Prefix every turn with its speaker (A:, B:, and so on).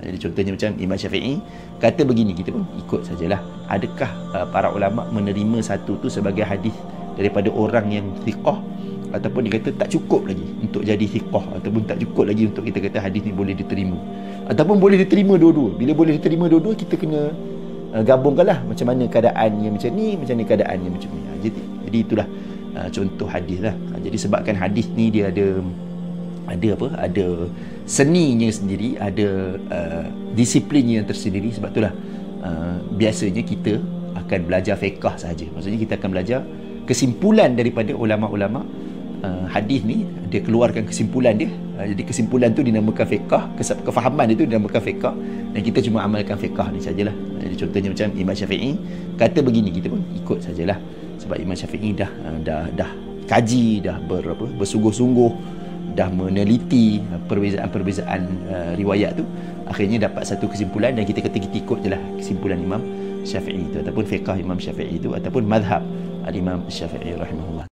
A: Jadi contohnya macam Imam Syafi'i kata begini, kita pun ikut sajalah. Adakah para ulama menerima satu tu sebagai hadis daripada orang yang thiqah, ataupun dia kata tak cukup lagi untuk jadi thiqah, ataupun tak cukup lagi untuk kita kata hadis ni boleh diterima, ataupun boleh diterima dua-dua. Bila boleh diterima dua-dua, kita kena gabungkanlah macam mana keadaan yang macam ni, macam mana keadaan yang macam ni. Jadi itulah contoh hadis lah. Jadi sebabkan hadis ni dia ada seninya sendiri, ada disiplinnya yang tersendiri. Sebab itulah biasanya kita akan belajar fiqh sahaja. Maksudnya kita akan belajar kesimpulan daripada ulama-ulama hadis ni, dia keluarkan kesimpulan dia. Jadi kesimpulan tu dinamakan fiqh, kefahaman dia tu dinamakan fiqh, dan kita cuma amalkan fiqh ni sajalah. Jadi contohnya macam Imam Syafi'i kata begini, kita pun ikut sajalah. Sebab Imam Syafi'i dah kaji, dah bersungguh-sungguh, dah meneliti perbezaan riwayat tu, akhirnya dapat satu kesimpulan, dan kita kata kita ikut je lah kesimpulan Imam Syafi'i itu, ataupun fiqh Imam Syafi'i itu, ataupun madhab Al-Imam Syafi'i rahimahullah.